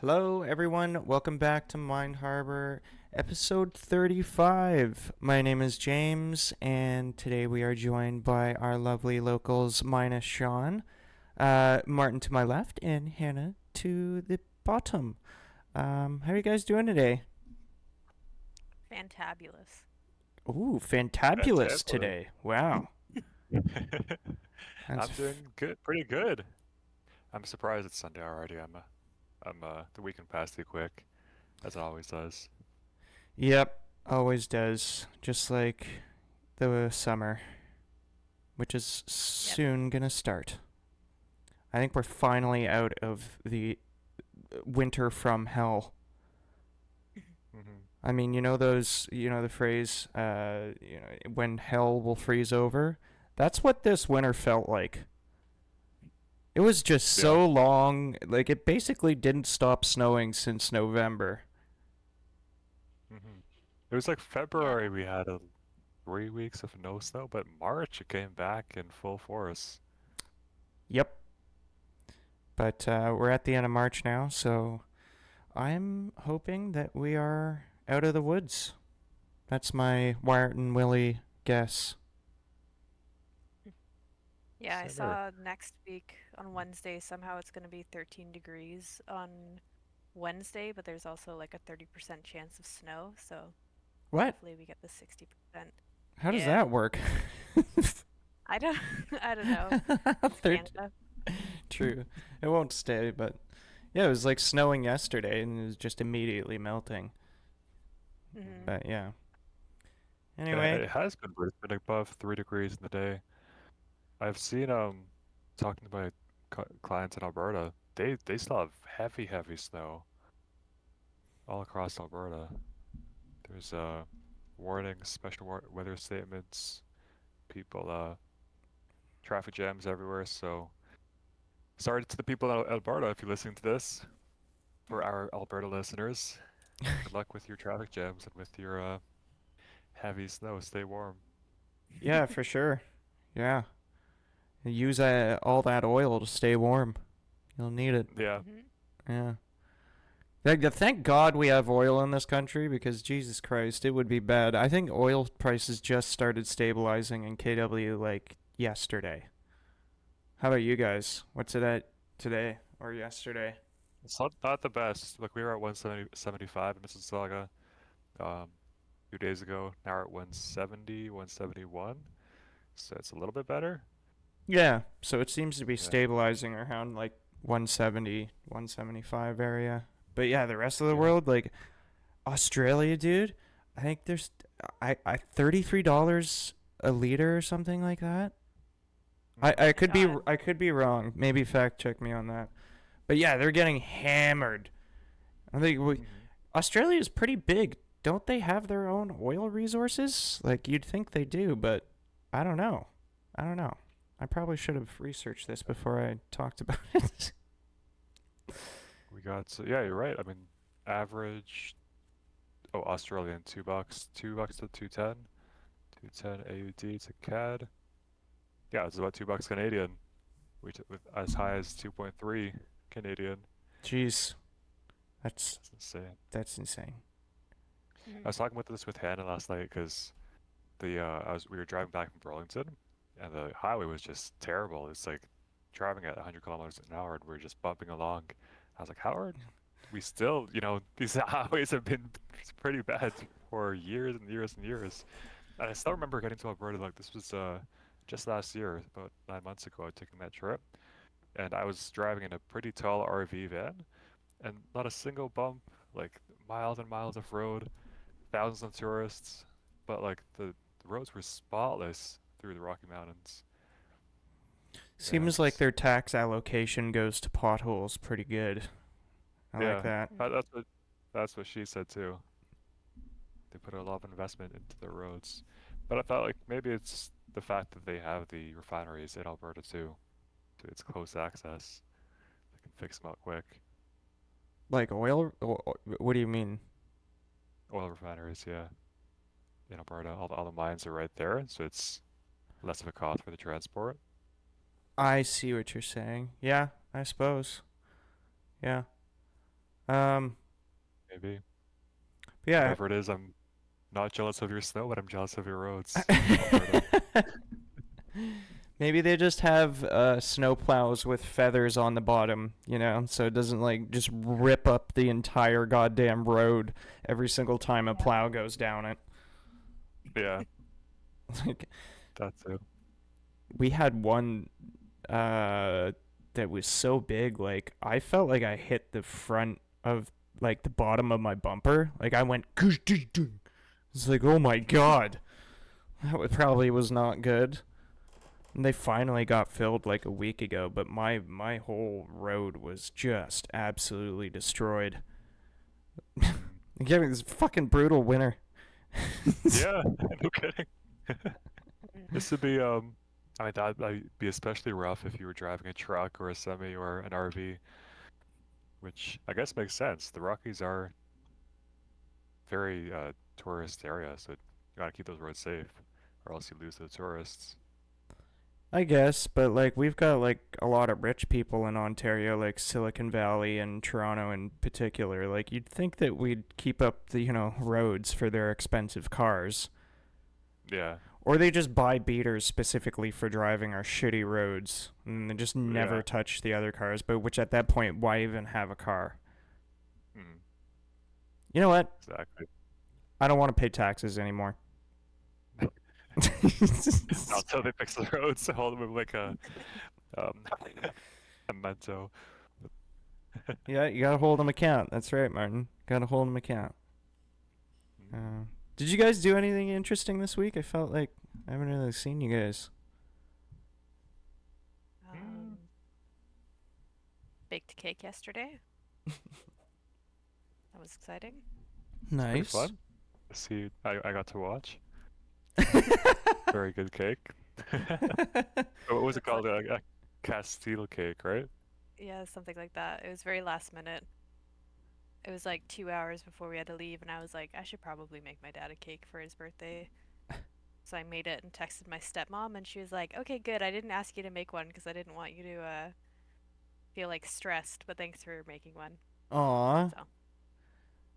Hello, everyone. Welcome back to Mind Harbor, episode 35. My name is James, and today we are joined by our lovely locals, minus Sean, Martin to my left, and Hannah to the bottom. How are you guys doing today? Fantabulous. Ooh, fantabulous Fantabulous. today. Wow. That's I'm doing good, pretty good. I'm surprised it's Sunday already. The weekend passed too quick, as it always does. Yep, always does. Just like the summer, which is Yep. soon gonna start. I think we're finally out of the winter from hell. hmm I mean, the phrase, when hell will freeze over. That's what this winter felt like. It was just Yeah. so long. Like, it basically didn't stop snowing since November. hmm It was like Yeah. February we had 3 weeks of no snow, but March it came back in full force. Yep. But we're at the end of March now, so I'm hoping that we are out of the woods. That's my Wyatt and Willie guess. Yeah, I Same here. saw next week on Wednesday somehow it's going to be 13 degrees on Wednesday, but there's also like a 30% chance of snow, so What? hopefully we get the 60%. How does Yeah. that work? I don't I don't know. It's Third. Canada. True. It won't stay, but yeah, it was like snowing yesterday and it was just immediately melting. Mhm. But yeah. Yeah, Anyway, it has been, but it's been above 3 degrees in the day. I've seen talking to my clients in Alberta, they still have heavy snow all across Alberta. There's warnings, special weather statements, people, traffic jams everywhere. So sorry to the people in Alberta if you're listening to this. For our Alberta listeners, good luck with your traffic jams and with your heavy snow. Stay warm. yeah, for sure. Yeah. Use all that oil to stay warm. You'll need it. Yeah, Mhm. Yeah. Thank God we have oil in this country because Jesus Christ, it would be bad. I think oil prices just started stabilizing in KW like yesterday. How about you guys? What's it at today or yesterday? it's not the best. Like we were at 175 in Mississauga 2 days ago. Now we're at 170, 171. So it's a little bit better. Yeah, so it seems to be Yeah, stabilizing around like 170, 175 area. But yeah, the rest of the yeah. world, like Australia, dude, I think there's I $33 a liter or something like that. Oh I my could be God. I could be wrong. Maybe fact check me on that. But yeah, they're getting hammered. I think hmm Australia is pretty big. Don't they have their own oil resources? Like you'd think they do, but I don't know. I don't know. I probably should have researched this before I talked about it. We got, so yeah, you're right. I mean, average, oh, Australian, $2 to 210, 210 AUD to CAD. Yeah, it's about $2 Canadian, which with as high as 2.3 Canadian. Jeez, that's That's insane. that's insane. I Mhm. was talking about this with Hannah last night because we were driving back from Burlington and the highway was just terrible. It's like driving at 100 kilometers an hour and we're just bumping along. I was like, Howard, we still, these highways have been pretty bad for years and years and years. And I still remember getting to Alberta, like this was just last year, about 9 months ago, taking that trip. And I was driving in a pretty tall RV van and not a single bump, like miles and miles of road, thousands of tourists, but like the roads were spotless through the Rocky Mountains. Seems like And their tax allocation goes to potholes pretty good. I like yeah, that. that, Mhm. that's what she said too. They put a lot of investment into their roads. But I thought like maybe it's the fact that they have the refineries in Alberta too. So it's close access. They can fix them out quick. Like oil? What do you mean? Oil refineries, yeah. In Alberta, all the mines are right there, so it's less of a cost for the transport. I see what you're saying. Yeah, I suppose. Yeah. Um, Maybe. yeah. Whatever it is, I'm not jealous of your snow, but I'm jealous of your roads in Alberta. Maybe they just have snow plows with feathers on the bottom, so it doesn't like just rip up the entire goddamn road every single time a Yeah. plow goes down it. Yeah, Like that too. we had one that was so big, like I felt like I hit the front of like the bottom of my bumper. Like I went it's like, oh my god. Probably was not good. And they finally got filled like a week ago, but my whole road was just absolutely destroyed. Mm. Yeah, it was fucking brutal winter. Yeah, no kidding. Mm. This would be I mean that'd be especially rough if you were driving a truck or a semi or an RV, which I guess makes sense. The Rockies are very tourist area, so you gotta keep those roads safe, or else you lose the tourists. I guess, but like we've got like a lot of rich people in Ontario, like Silicon Valley and Toronto in particular. Like you'd think that we'd keep up the, roads for their expensive cars. Yeah, Or they just buy beaters specifically for driving our shitty roads and they just never yeah. touch the other cars, but which at that point why even have a car? Mm, You know what? exactly. I don't want to pay taxes anymore. Not until they fix the roads, hold them like um a memento. Yeah, you gotta hold them account. That's right, Martin. Gotta hold them account. Mm. Did you guys do anything interesting this week? I felt like I haven't really seen you guys. Um, baked cake yesterday. That was exciting. Pretty Nice. fun. See, I got to watch. Very good cake. What was it It's like, called? A Castile cake, right? yeah, something like that. It was very last minute. It was like 2 hours before we had to leave, and I was like, I should probably make my dad a cake for his birthday. So I made it and texted my stepmom, and she was like, "Okay, good. I didn't ask you to make one because I didn't want you to feel like stressed, but thanks for making one." Aw, So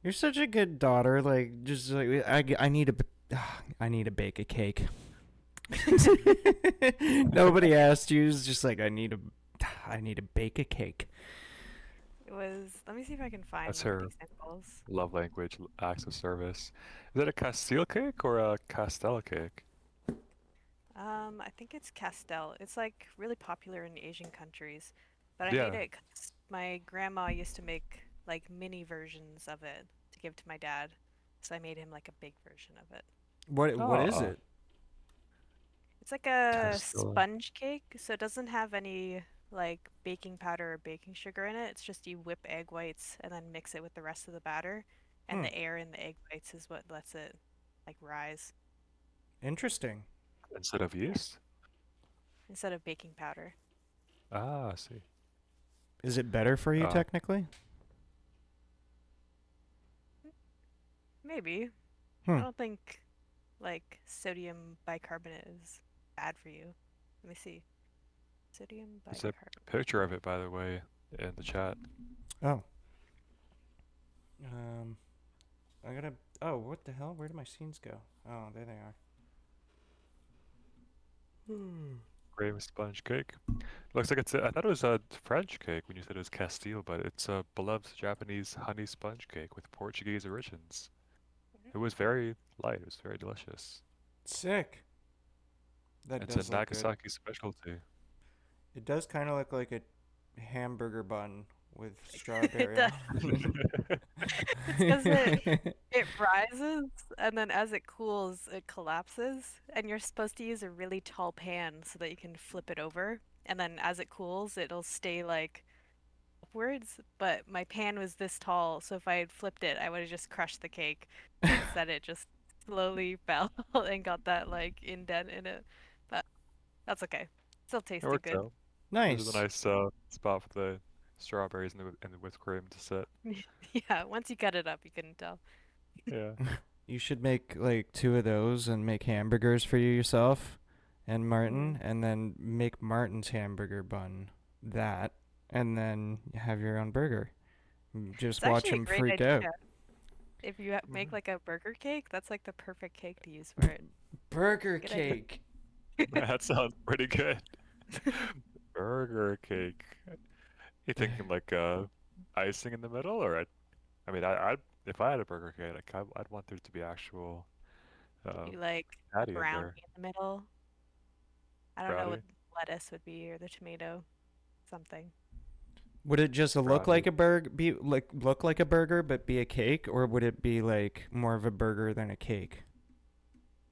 you're such a good daughter. Like, just like I need I need to bake a cake. Nobody asked you. It's just like I need to bake a cake. it was. Let me see if I can find That's one of the her examples. love language, acts of service. Is it a Castile cake or a Castella cake? I think it's Castel. It's like really popular in Asian countries, but I made Yeah. it 'cause my grandma used to make like mini versions of it to give to my dad. So I made him like a big version of it. What is Oh, it? It's like a Castella. sponge cake, so it doesn't have any like baking powder or baking sugar in it. It's just you whip egg whites and then mix it with the rest of the batter, and Hmm. the air in the egg whites is what lets it like rise. Interesting. Instead of Yeah, yeast? instead of baking powder. Ah, I see. Is it better for you Uh, technically? Maybe. I Hmm. don't think like sodium bicarbonate is bad for you. Let me see. Sodium there's a bicarbonate. picture of it, by the way, in the chat. Oh. Um. I gotta. Oh, what the hell? Where did my scenes go? Oh, there they are. Hmm. Cream sponge cake. Looks like I thought it was a French cake when you said it was Castile, but it's a beloved Japanese honey sponge cake with Portuguese origins. It was very light. It was very delicious. Sick. That It's a does look good. Nagasaki specialty. It does kind of look like a hamburger bun with It strawberry does. on It's because it. it rises and then as it cools, it collapses. And you're supposed to use a really tall pan so that you can flip it over. And then as it cools, it'll stay like upwards. But my pan was this tall, so if I had flipped it, I would have just crushed the cake. But instead, it just slowly fell and got that like indent in it. But that's okay. Still It tasted worked good. out. This is a Nice. nice spot for the strawberries and the whipped cream to sit. Yeah, once you cut it up, you couldn't tell. Yeah. You should make like two of those and make hamburgers for you yourself and Martin, Mm. and then make Martin's hamburger bun that, and then have your own burger. Just It's watch actually a him great freak out. idea. If you make Mhm. like a burger cake, that's like the perfect cake to use for it. Burger Good idea. cake. That sounds pretty good. Burger cake. You thinking like icing in the middle, or I mean, I'd if I had a burger cake, like I'd want there to be actual Maybe like patty in brownie there, in the middle. I don't know what brownie, lettuce would be or the tomato, something. Would it just look like brownie. a burger, look like a burger, but be a cake, or would it be like more of a burger than a cake?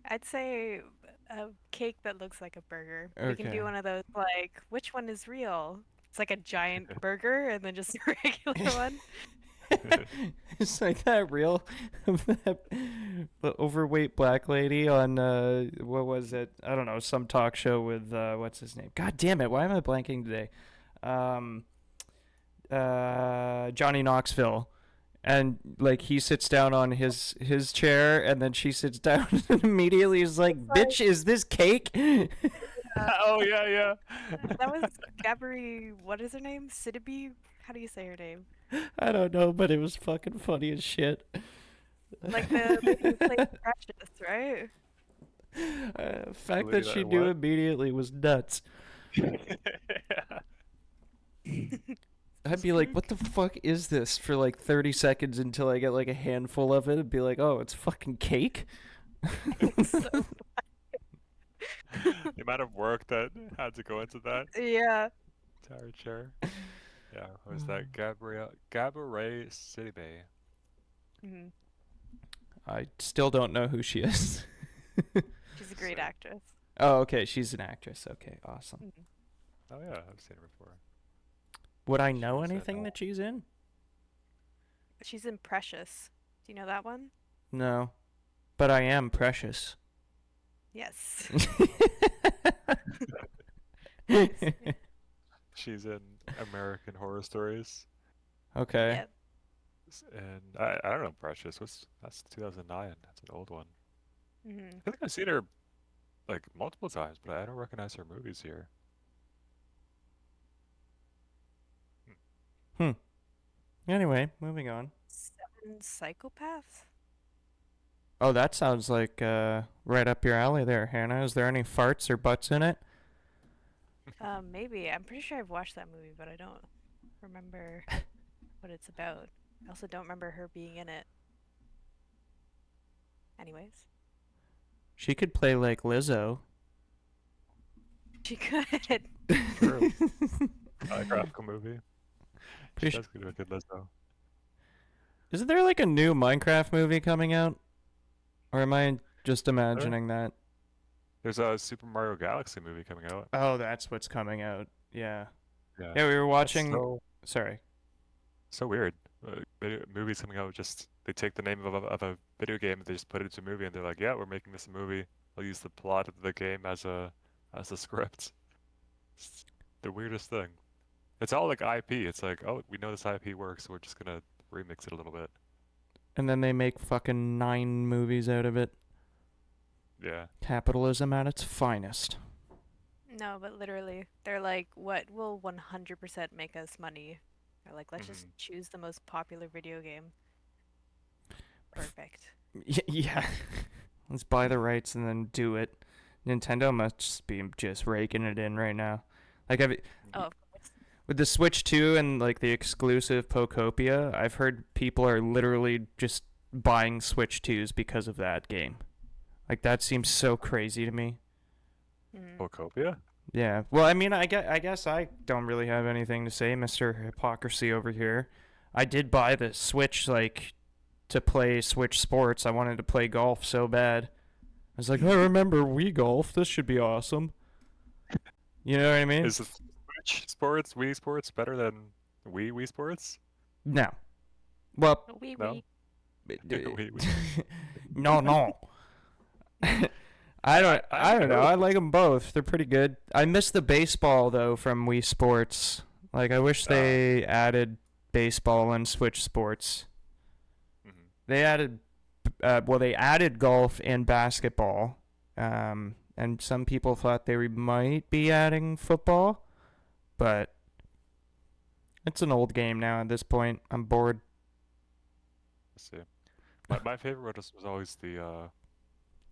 I'd say a cake that looks like a burger. We can Okay. do one of those like, which one is real? It's like a giant burger and then just a regular one. It's like that reel of that overweight black lady on what was it? I don't know, some talk show with what's his name? God damn it! Why am I blanking today? Um, Johnny Knoxville, and like he sits down on his chair, and then she sits down, and immediately is like, It's like, "Bitch, is this cake?" Oh yeah, yeah. that was Gabri, what is her name? Sidibe? How do you say her name? I don't know, but it was fucking funny as shit. Like the lady who played Precious, right? Fact Lady that she that knew what? immediately was nuts. I'd be like, what the fuck is this for like 30 seconds until I get like a handful of it and be like, oh, it's fucking cake? So, The amount of work that had to go into that yeah. entire chair. Yeah, was that Gabrielle Sidibe? Mhm. I still don't know who she is. She's a great Same. actress. Oh, okay, she's an actress. Okay, awesome. Mhm. Oh yeah, I've seen her before. Would I She know was in anything that she's in? She's in Precious. Do you know that one? No, but I am precious. Yes. She's in American Horror Stories, Okay. Yep. and I don't know Precious. That's 2009. That's an old one. Hmm. I think I've seen her like multiple times, but I don't recognize her movies here. Hmm. Anyway, moving on. 7 Psychopaths? Oh, that sounds like right up your alley there, Hannah. Is there any farts or butts in it? Maybe. I'm pretty sure I've watched that movie, but I don't remember what it's about. I also don't remember her being in it. Anyways, She could play like Lizzo. she could. True. Biographical movie. She Pretty does do a good Lizzo. Isn't there like a new Minecraft movie coming out? Or am I just There- imagining that? There's a Super Mario Galaxy movie coming out. Oh, that's what's coming out. Yeah. Yeah. Yeah, we were That's watching. Sorry. so weird. Movies coming out, just they take the name of a video game and they just put it into a movie, and they're like, yeah, we're making this a movie. I'll use the plot of the game as a script. It's the weirdest thing. It's all like IP. It's like, oh, we know this IP works, so we're just gonna remix it a little bit. And then they make fucking 9 movies out of it. Yeah. Capitalism at its finest. No, but literally, they're like, what will 100% make us money? They're like, let's just choose the most popular video game. Perfect. Yeah. Let's buy the rights and then do it. Nintendo must be just raking it in right now. Like Oh, of course. with the Switch 2 and like the exclusive Pokopia, I've heard people are literally just buying Switch 2s because of that game. Like that seems so crazy to me. Mhm. Pocopia? Yeah. Well, I mean, I guess I don't really have anything to say, Mr. Hypocrisy over here. I did buy the Switch like to play Switch Sports. I wanted to play golf so bad. I was like, I remember Wii Golf. This should be awesome. You know what I mean? Is the Switch Sports, Wii Sports better than Wii Sports? No. Well, Wee No? wee. Wii. no. I don't know. I like them both. They're pretty good. I miss the baseball though from Wii Sports. Like I wish they added baseball and Switch Sports. Mhm. They added they added golf and basketball. And some people thought they might be adding football, but It's an old game now at this point. I'm bored. Let's see. My favorite was always the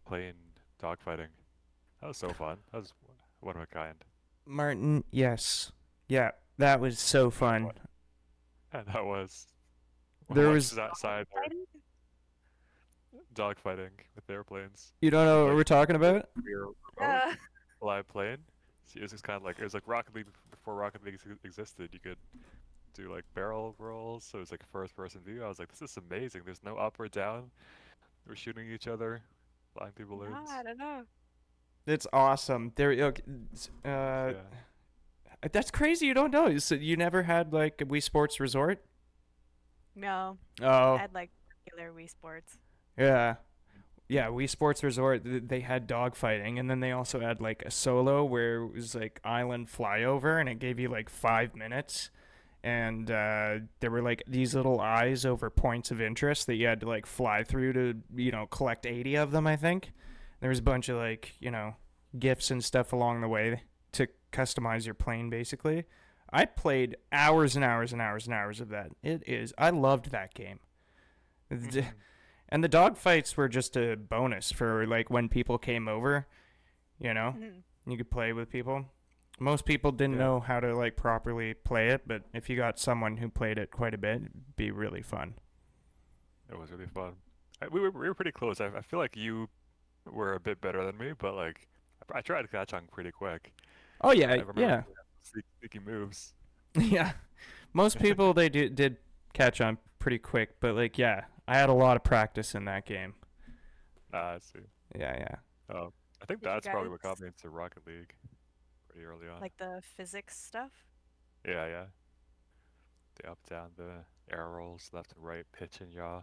plane dogfighting. That was so fun. That was one of a kind. Martin, yes. Yeah, that was so fun. And that was There watch was, that side dogfighting with airplanes. you don't know what Like we're talking about? rear remote Uh, live plane. So it was just kind of like it was like Rocket League before Rocket League existed. You could do like barrel rolls, so it was like first person view. I was like, this is amazing. There's no up or down. We're shooting each other, flying through no, balloons. I don't know. It's awesome. There, okay, Yeah. that's crazy. You don't know. So you never had like a Wii Sports Resort? No, Oh, I'd like regular Wii Sports. yeah. Yeah, Wii Sports Resort, they had dogfighting, and then they also had like a solo where it was like island flyover, and it gave you like 5 minutes. And there were like these little eyes over points of interest that you had to like fly through to, collect 80 of them, I think. There was a bunch of like, gifts and stuff along the way to customize your plane, basically. I played hours and hours and hours and hours of that. I loved that game. Mhm. And the dog fights were just a bonus for like when people came over, Mhm. you could play with people. Most people didn't Yeah. know how to like properly play it, but if you got someone who played it quite a bit, it'd be really fun. It was really fun. We were pretty close. I feel like you were a bit better than me, but like I tried to catch on pretty quick. Oh I yeah, remember yeah. sneaky moves. Yeah. Most people did catch on pretty quick, but like yeah, I had a lot of practice in that game. Ah, I see. Yeah, yeah. Oh, I think Did you that's probably what got guys me into Rocket League pretty early on. like the physics stuff? Yeah, yeah. The up, down, the air rolls, left and right, pitch and yaw.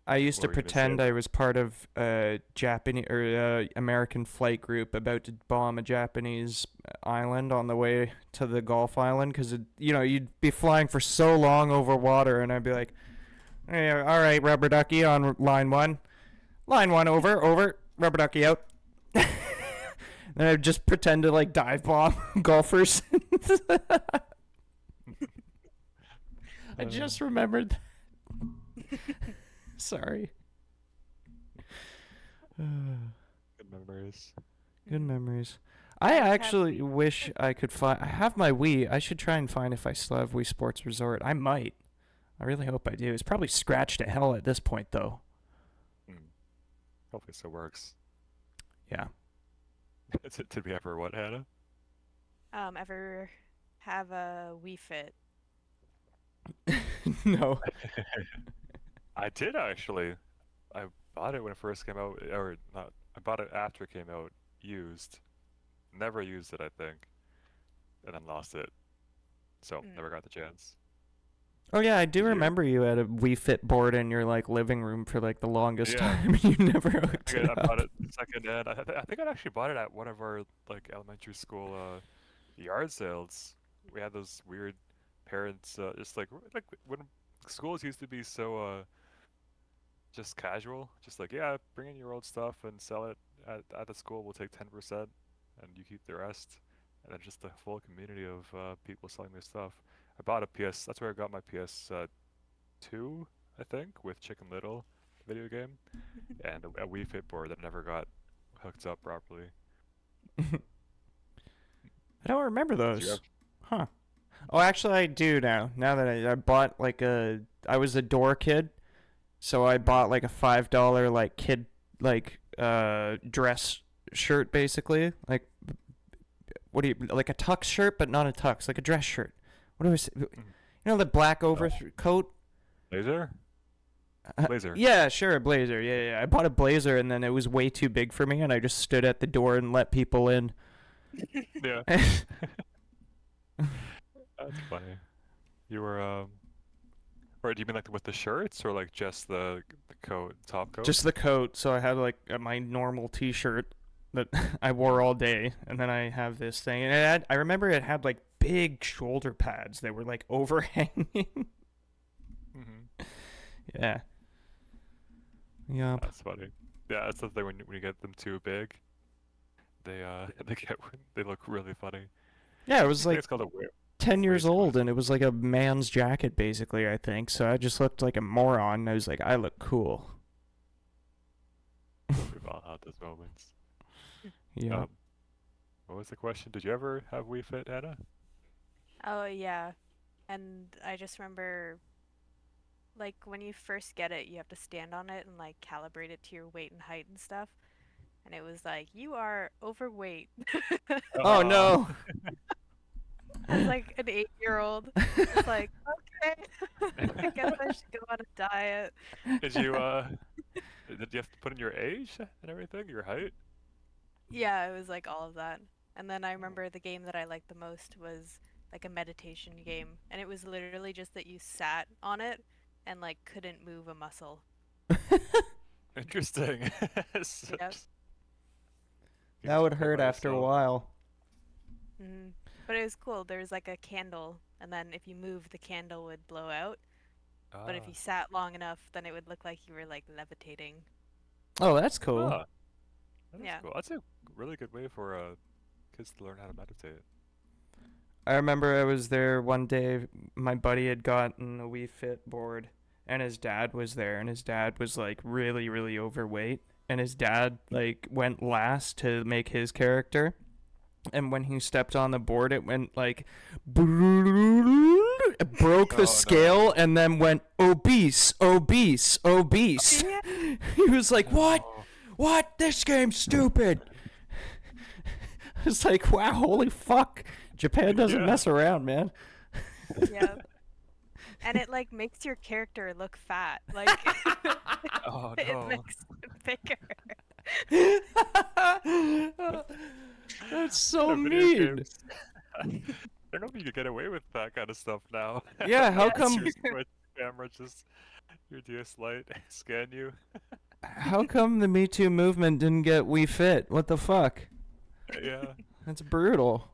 I used What to were you gonna say? pretend I was part of a Japanese or American flight group about to bomb a Japanese island on the way to the Gulf Island because you'd be flying for so long over water, and I'd be like, "Hey, all right, rubber ducky on line one over, rubber ducky out." Then I'd just pretend to like dive bomb golfers. I just remembered. Sorry. Good memories. Good Mhm. memories. I have- actually wish I could find. I have my Wii. I should try and find if I still have Wii Sports Resort. I might. I really hope I do. It's probably scratched to hell at this point, though. Hopefully it still works. Yeah. Did we ever what, Hannah? Ever have a Wii Fit? No. I did actually. I bought it when it first came out, or not. I bought it after it came out, used. Never used it, I think, and then lost it. So Mm. never got the chance. Oh yeah, I do Did you? remember you had a Wii Fit board in your like living room for like the longest Yeah. time. You never hooked I it bought up. it second hand. I think I actually bought it at one of our like elementary school yard sales. We had those weird parents just like when schools used to be so just casual, just like yeah, bring in your old stuff and sell it at the school. We'll take 10% and you keep the rest. And then just the full community of people selling their stuff. I bought a PS. That's where I got my PS2, I think, with Chicken Little video game, and a Wii Fit board that never got hooked up properly. I don't remember Did you those. have? Huh. Oh, actually, I do now. Now that I bought like I was a door kid, so I bought like a $5 like kid like dress shirt basically. Like what do you like a tux shirt, but not a tux, like a dress shirt. What do I say? You know the black overcoat? Blazer? Blazer. Yeah, sure, a blazer. Yeah, yeah. I bought a blazer and then it was way too big for me, and I just stood at the door and let people in. Yeah. That's funny. You were or do you mean like with the shirts or like just the coat, top coat? Just the coat. So I had like my normal T-shirt that I wore all day, and then I have this thing, and I remember it had like big shoulder pads that were like overhanging. Mm-hmm. Yeah. Yup. That's funny. Yeah, that's the thing when you get them too big, they they look really funny. Yeah, it I was think like it's called a wear. 10 years Way too old, much. and it was like a man's jacket, basically, I think. So I just looked like a moron, and I was like, I look cool. We've all had those moments. Yeah. What was the question? Did you ever have Wii Fit, Hannah? Oh yeah. And I just remember like when you first get it, you have to stand on it and like calibrate it to your weight and height and stuff. And it was like, you are overweight. Oh no. As like an 8-year-old. It's like, okay, I guess I should go on a diet. Did you did you have to put in your age and everything, your height? Yeah, it was like all of that. And then I remember the game that I liked the most was like a meditation game. And it was literally just that you sat on it and like couldn't move a muscle. Interesting. Yep. That would hurt after a while. Hmm. But it was cool. There was like a candle, and then if you moved, the candle would blow out. But if you sat long enough, then it would look like you were like levitating. Oh, that's cool. That is Yeah. cool. That's a really good way for kids to learn how to meditate. I remember I was there one day. My buddy had gotten a Wii Fit board, and his dad was there, and his dad was like really, really overweight. And his dad like went last to make his character, and when he stepped on the board, it went like it broke the scale, and then went obese, obese, obese. Yeah. He was like, "What? Oh, What? This game's stupid." It's like, wow, holy fuck. Japan doesn't Yeah. mess around, man. Yeah. And it like makes your character look fat. Like oh it no. makes it bigger. That's so Video mean. games. I don't know if you could get away with that kind of stuff now. Yeah, how Yeah, come Your Switch camera just your DS Lite scan you? how come the Me Too movement didn't get Wii Fit? What the fuck? Yeah. That's brutal.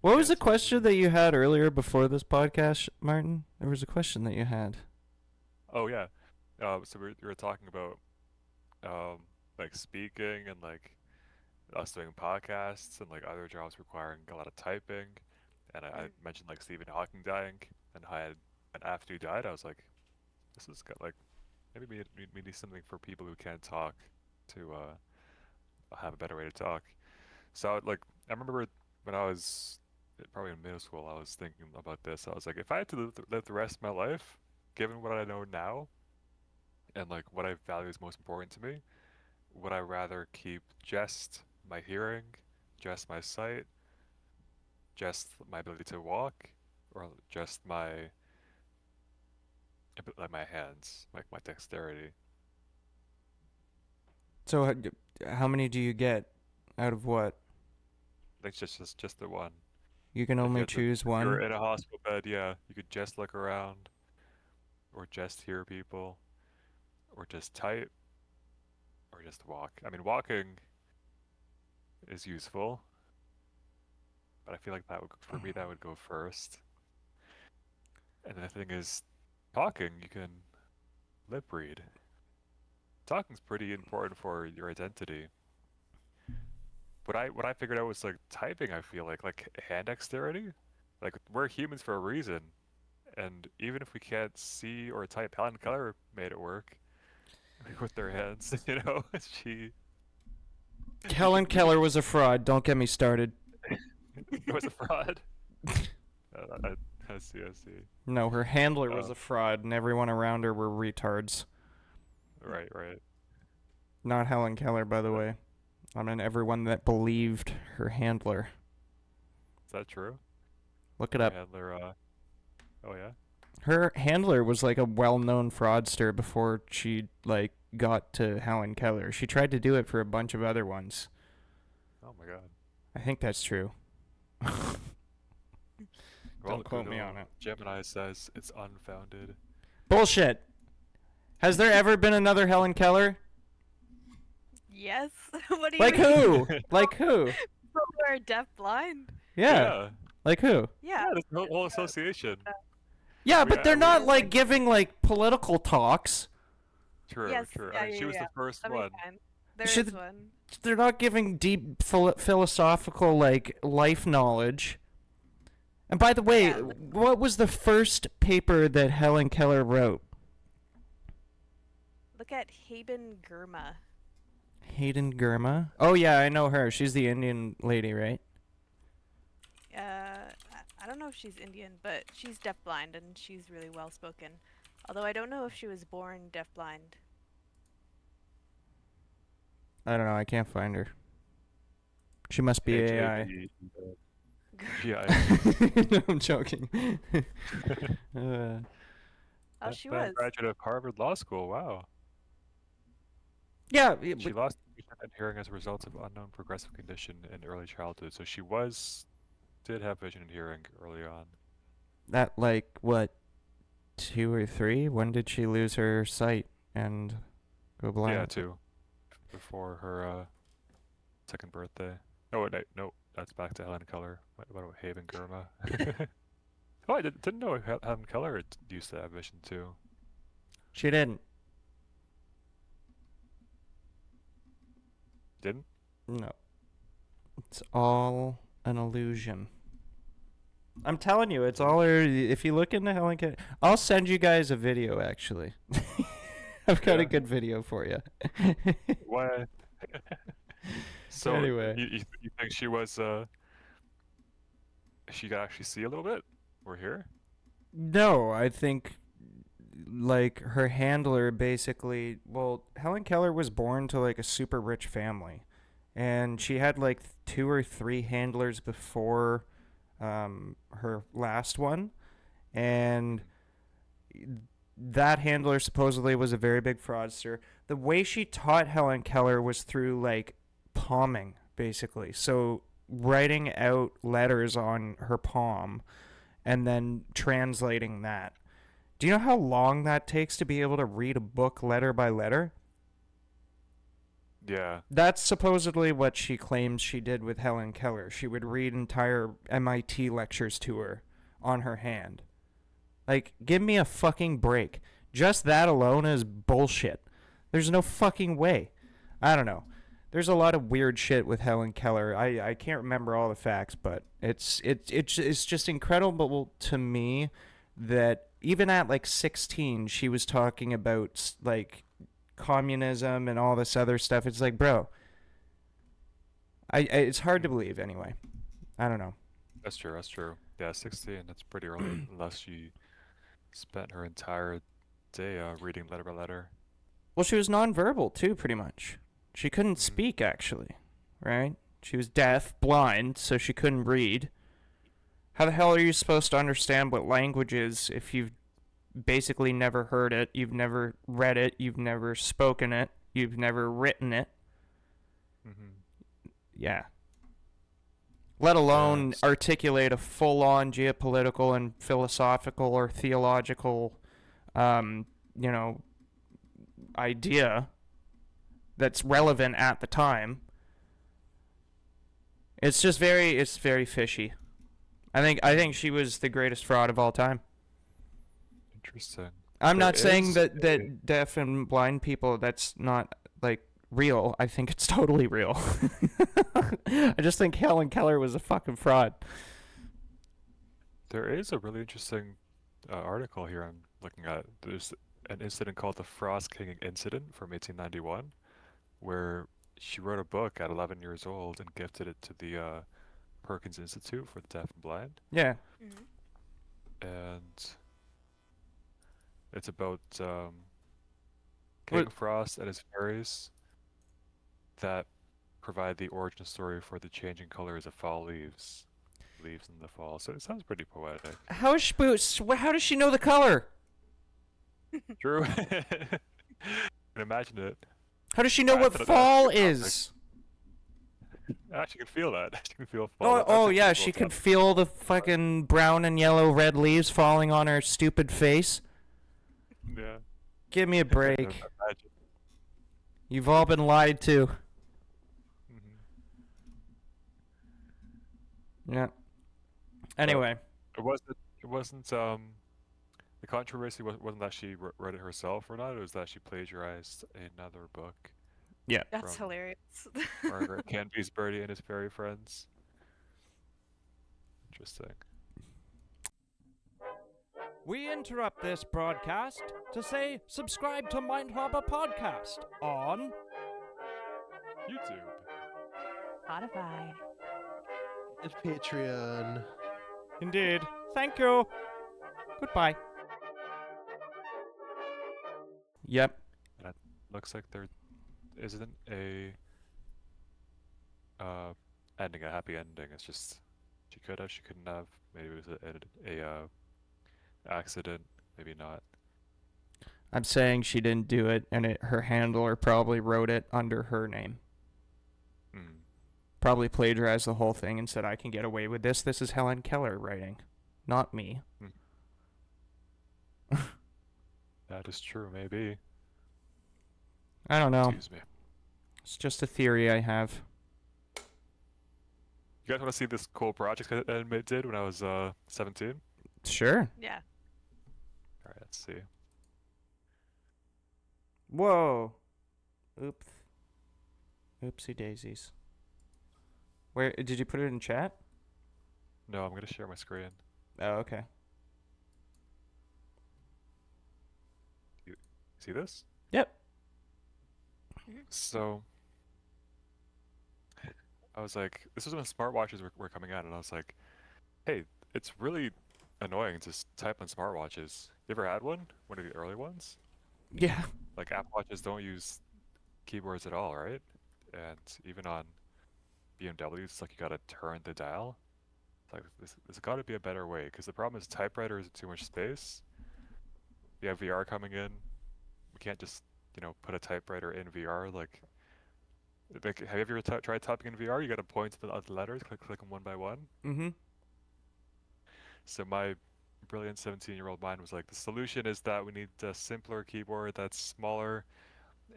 What was the question that you had earlier before this podcast, Martin? There was a question that you had. Oh yeah. So we were talking about like speaking and like us doing podcasts and like other jobs requiring a lot of typing, and I mentioned like Stephen Hawking dying, and and after he died, I was like, this is like maybe we need something for people who can't talk to have a better way to talk. So like I remember when I was probably in middle school, I was thinking about this. I was like, if I had to live the rest of my life, given what I know now, and like what I value is most important to me, would I rather keep just my hearing, just my sight, just my ability to walk, or just like my hands, like my dexterity? So how many do you get out of what? I think just the one. You can If you only had to- choose if you're one? in a hospital bed, yeah, you could just look around, or just hear people, or just type, or just walk. I mean, walking is useful, but I feel like that would, for me, that would go first. And the thing is, talking, you can lip read. Talking's pretty important for your identity. What I figured out was like typing, I feel like hand dexterity. Like we're humans for a reason. And even if we can't see or type, Helen Keller made it work with their hands, you know? She Helen Keller was a fraud. Don't get me started. was a fraud. I see, I see. No, her handler was Oh. a fraud, and everyone around her were retards. Right, right. Not Helen Keller, by the way. I mean, everyone that believed her handler. Is that true? Look it up. Handler, oh yeah? Her handler was like a well-known fraudster before she like got to Helen Keller. She tried to do it for a bunch of other ones. Oh my god. I think that's true. Well, Don't quote me Google on it. Gemini says it's unfounded. Bullshit. Has there ever been another Helen Keller? Yes. What do you Like mean? who? Like who? People who are deaf-blind? Yeah. Like who? Yeah. Yeah, there's a whole association. Yeah, We- but they're we- not like giving like political talks. True, Yes, true. yeah, I mean, she yeah, was yeah. the first That'd be one. fine. There Should- is one. They're not giving deep philosophical like life knowledge. And by the way, Yeah, what was the first paper that Helen Keller wrote? Look at Haben Girma. Hayden Gurma? Oh yeah, I know her. She's the Indian lady, right? I don't know if she's Indian, but she's deafblind and she's really well spoken. Although I don't know if she was born deafblind. I don't know. I can't find her. She must be AI. Yeah. No, I'm joking. Oh, she was. Graduate of Harvard Law School. Wow. Yeah, She lost vision and hearing as a result of unknown progressive condition in early childhood. So she did have vision and hearing early on. that like what, 2 or 3? When did she lose her sight and go blind? Yeah, 2. Before her second birthday. Oh, wait, no, that's back to Helen Keller. What about Haben Girma? Oh, I didn't know Helen Keller used to have vision too. She didn't. Didn't? No. It's all an illusion. I'm telling you, it's all her. If you look into Helen Keller, I'll send you guys a video actually. I've got a Yeah. good video for you. What? So Anyway. you think she was she could actually see a little bit? We're here? No, I think like her handler basically, well, Helen Keller was born to like a super rich family, and she had like 2 or 3 handlers before her last one, and that handler supposedly was a very big fraudster. The way she taught Helen Keller was through like palming, basically. So writing out letters on her palm and then translating that. Do you know how long that takes to be able to read a book letter by letter? Yeah. That's supposedly what she claims she did with Helen Keller. She would read entire MIT lectures to her on her hand. Like, give me a fucking break. Just that alone is bullshit. There's no fucking way. I don't know. There's a lot of weird shit with Helen Keller. I can't remember all the facts, but it's just incredible to me that even at like 16, she was talking about like communism and all this other stuff. It's like, bro, it's hard to believe anyway. I don't know. That's true. Yeah, 16, that's pretty early, unless she spent her entire day reading letter by letter. Well, she was nonverbal too, pretty much. She couldn't speak, actually, right? She was deaf, blind, so she couldn't read. How the hell are you supposed to understand what language is if you've basically never heard it, you've never read it, you've never spoken it, you've never written it? Yeah. Let alone articulate a full-on geopolitical and philosophical or theological, idea that's relevant at the time. It's very fishy. I think she was the greatest fraud of all time. Interesting. I'm not There saying is that deaf and blind people, that's not like real. I think it's totally real. I just think Helen Keller was a fucking fraud. There is a really interesting article here I'm looking at. There's an incident called the Frost King Incident from 1891, where she wrote a book at 11 years old and gifted it to the Perkins Institute for the Deaf and Blind. Yeah. And it's about King Frost and his fairies that provide the origin story for the changing colors of fall leaves in the fall. So it sounds pretty poetic. How does she know the color? True. I can imagine it. How does she know what fall is? She can feel that. She can feel fall. Oh yeah, she can feel the fucking brown and yellow red leaves falling on her stupid face. Yeah. Give me a break. Imagine. You've all been lied to. Yeah. Anyway. It wasn't the controversy wasn't that she wrote it herself or not. It was that she plagiarized another book. Yeah. That's from hilarious. Margaret Canby's Birdie and His Fairy Friends. Interesting. We interrupt this broadcast to say subscribe to Mind Harbour Podcast on YouTube. Spotify. And Patreon. Indeed. Thank you. Goodbye. Yep. Looks like there isn't a ending, a happy ending. It's just she could have, she couldn't have. Maybe it was a accident. Maybe not. I'm saying she didn't do it, and her handler probably wrote it under her name. Hmm. Probably plagiarized the whole thing and said, I can get away with this. This is Hellen Keller writing, not me. That is true. Maybe. I don't know. Excuse me. It's just a theory I have. You guys want to see this cool project that I did when I was 17? Sure. Yeah. All right, let's see. Whoa. Oops. Oopsie daisies. Where did you put it in chat? No, I'm gonna share my screen. Oh, okay. See this? Yep. So I was like, this was when smartwatches were coming out, and I was like, hey, it's really annoying to type on smartwatches. You ever had one? One of the early ones? Yeah. Like Apple Watches don't use keyboards at all, right? And even on BMWs, it's like you gotta turn the dial. It's like there's gotta be a better way, because the problem is typewriters are too much space. You have VR coming in. We can't just, put a typewriter in VR. Like have you ever tried typing in VR? You gotta point to the letters, click them one by one. Mm-hmm. So my brilliant 17-year-old mind was like, the solution is that we need a simpler keyboard that's smaller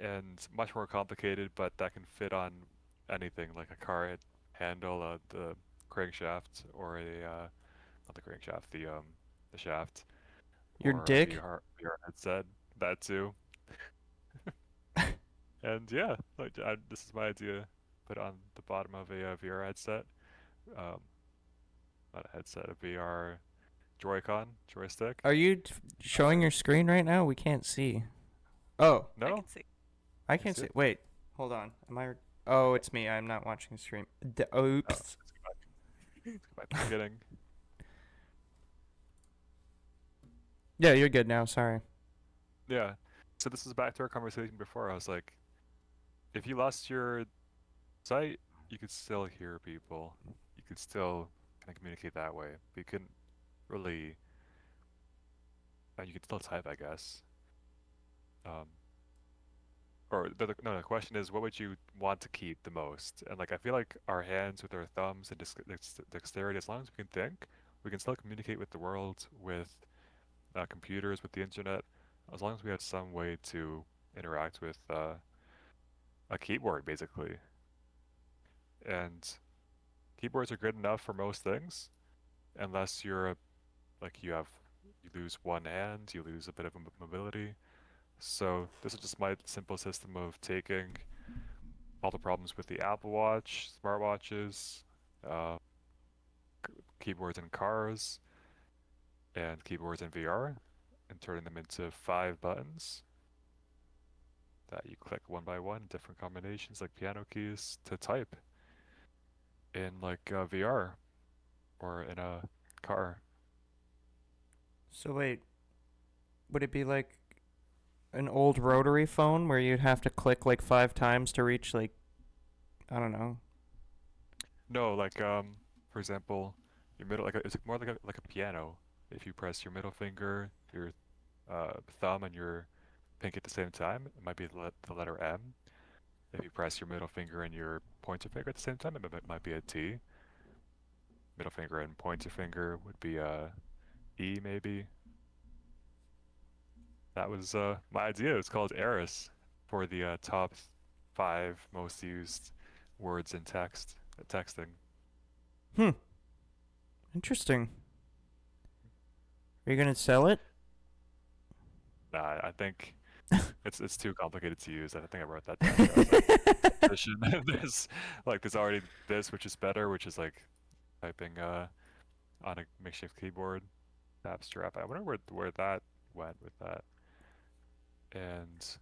and much more complicated, but that can fit on anything, like a car handle, the crankshaft, or not the crankshaft, the shaft, Your or a dick? VR headset. That too. And yeah, this is my idea. Put on the bottom of a VR headset. Not a headset, a VR joystick. Are you showing your screen right now? We can't see. Oh, I No? can see. I can't see see. it? Wait, hold on. Am I? Oh, it's me. I'm not watching the stream. Oops. Oh, let's go back to the beginning. Yeah, you're good now. Sorry. Yeah. So this is back to our conversation before. I was like, if you lost your sight, you could still hear people. You could still kind of communicate that way. But you couldn't really. You could still type, I guess. Or no, the question is, what would you want to keep the most? And like, I feel like our hands with our thumbs and dexterity, as long as we can think, we can still communicate with the world, with computers, with the internet, as long as we have some way to interact with a keyboard, basically. And keyboards are good enough for most things, unless you lose one hand, you lose a bit of mobility. So this is just my simple system of taking all the problems with the Apple Watch, smartwatches, keyboards in cars, and keyboards in VR, and turning them into 5 buttons that you click one by one, different combinations like piano keys to type in like VR or in a car. So wait, would it be like an old rotary phone where you'd have to click like 5 times to reach like, I don't know. No, like for example, your middle it's more like a piano. If you press your middle finger, your thumb, and your pinky at the same time, it might be the letter M. If you press your middle finger and your pointer finger at the same time, it might be a T. Middle finger and pointer finger would be a E, maybe. That was my idea. It's called Eris, for the top 5 most used words in texting. Interesting. Are you gonna sell it? I think It's too complicated to use. I think I wrote that down. I was like, there's already this, which is better, which is like typing on a makeshift keyboard, tap strap. I wonder where that went with that. And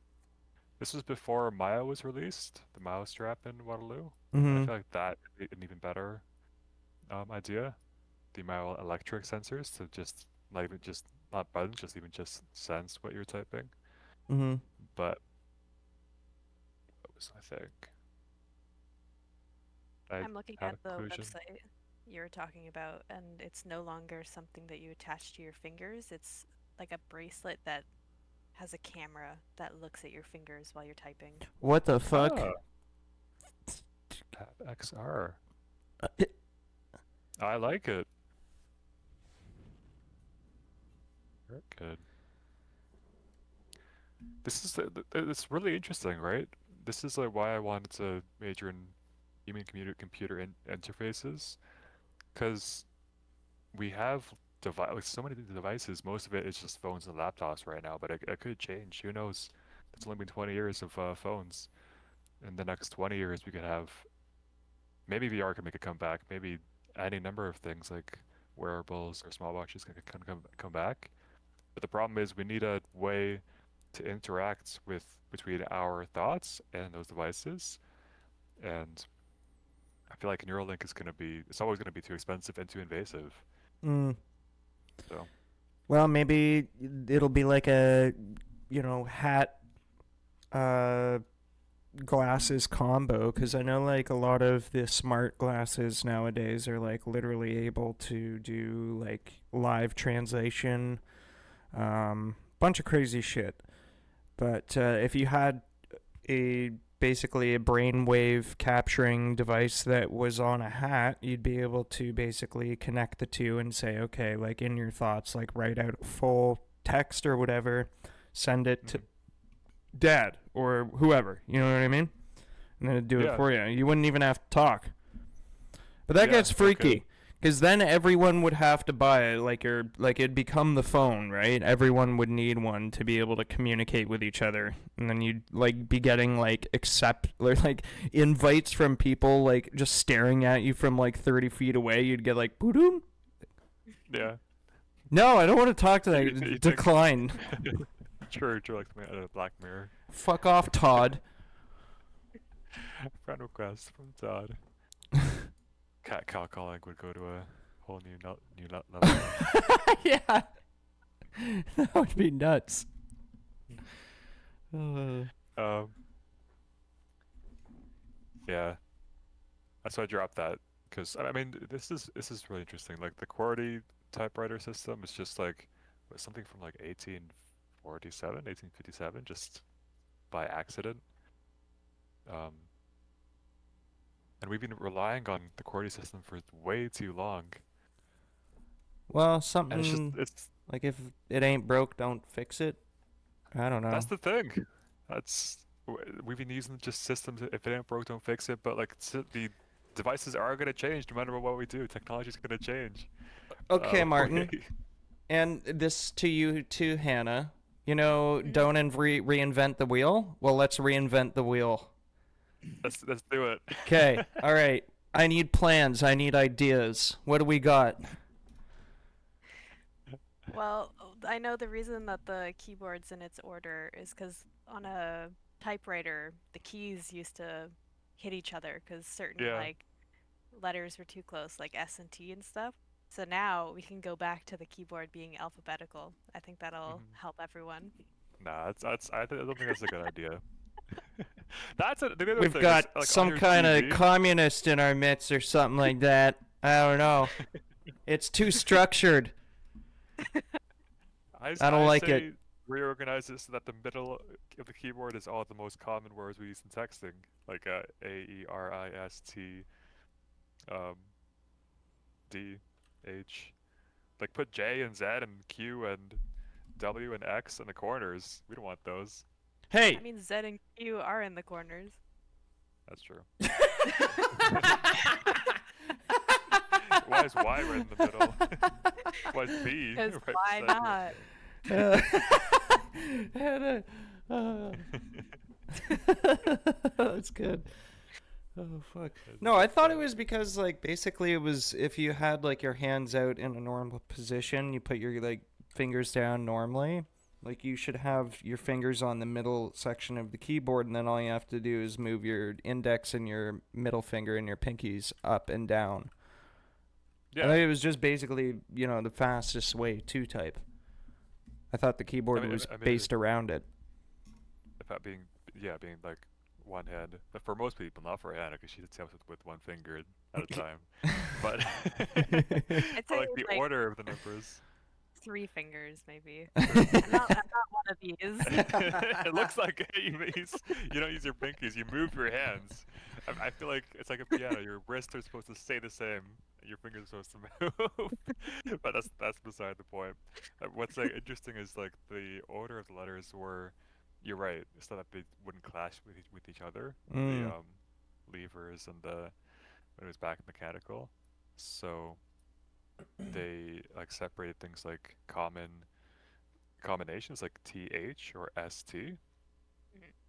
this was before Myo was released, the Myo strap in Waterloo. I feel like that is an even better idea. The Myo electric sensors to just not buttons, just even just sense what you're typing. But what was I think? I'm looking had at a the conclusion. website you were talking about, and it's no longer something that you attach to your fingers. It's like a bracelet that has a camera that looks at your fingers while you're typing. What the fuck? Tab XR. It- I like it. Very good. This is it's really interesting, right? This is like why I wanted to major in human computer interfaces, because we have like so many devices. Most of it is just phones and laptops right now, but it could change. Who knows? It's only been 20 years of phones. In the next 20 years, we could have maybe VR can make a comeback. Maybe any number of things like wearables or small watches can come back. But the problem is we need a way to interact between our thoughts and those devices. And I feel like Neuralink it's always gonna be too expensive and too invasive. So Well, maybe it'll be like a, hat, glasses combo, because I know like a lot of the smart glasses nowadays are like literally able to do like live translation, bunch of crazy shit. But if you had basically a brainwave capturing device that was on a hat, you'd be able to basically connect the two and say, okay, like in your thoughts, like write out full text or whatever, send it to Dad or whoever, you know what I mean? And then it'd do it for you. You wouldn't even have to talk. But that gets freaky, because then everyone would have to buy it, like it'd become the phone, right? Everyone would need one to be able to communicate with each other, and then you'd like be getting like invites from people like just staring at you from like 30 feet away. You'd get like boom. yeah. No, I don't want to talk to that. Decline. True, like a Black Mirror. Fuck off, Todd. Friend request from Todd. Cat calling would go to a whole new level. Yeah, that would be nuts. Yeah, that's why I dropped that, because I mean this is really interesting. Like the QWERTY typewriter system is just like something from like 1857, just by accident. And we've been relying on the QWERTY system for way too long. Well, And something it's like if it ain't broke, don't fix it. I don't know. that's the thing. We've been using just systems. If it ain't broke, don't fix it. But like the devices are gonna change no matter what we do. Technology's gonna change. Okay, Martin. And this to you too, Hannah. Don't reinvent the wheel. Well, let's reinvent the wheel. Let's do it. Okay. All right. I need plans. I need ideas. What do we got? Well, I know the reason that the keyboard's in its order is because on a typewriter, the keys used to hit each other because certain like letters were too close, like S and T and stuff. So now we can go back to the keyboard being alphabetical. I think that'll help everyone. Nah, I don't think that's a good idea. We've got like some kind of communist in our midst or something like that. I don't know. It's too structured. I don't like it. Reorganize it so that the middle of the keyboard is all the most common words we use in texting, like AERIST, D, H. Like put J and Z and Q and W and X in the corners. We don't want those. Hey! I mean, Z and Q are in the corners. That's true. Why is Y right in the middle? Why is B? Because right why beside not? Hannah, good. Oh fuck. No, I thought it was because like basically it was if you had like your hands out in a normal position, you put your like fingers down normally. Like you should have your fingers on the middle section of the keyboard, and then all you have to do is move your index and your middle finger and your pinkies up and down. I thought it was just basically, the fastest way to type. I thought the keyboard was based around it. About being like one hand. But for most people, not for Anna, because she types with one finger at a time. But I'd say like the like order of the numbers. 3 fingers, maybe. I'm not one of these. It looks like you don't use your pinkies, you move your hands. I feel like it's like a piano. Your wrists are supposed to stay the same. Your fingers are supposed to move. But that's beside the point. What's like interesting is like the order of the letters were, you're right, so that they wouldn't clash with each other. The levers and when it was back mechanical. So they like separated things like combinations like TH or ST.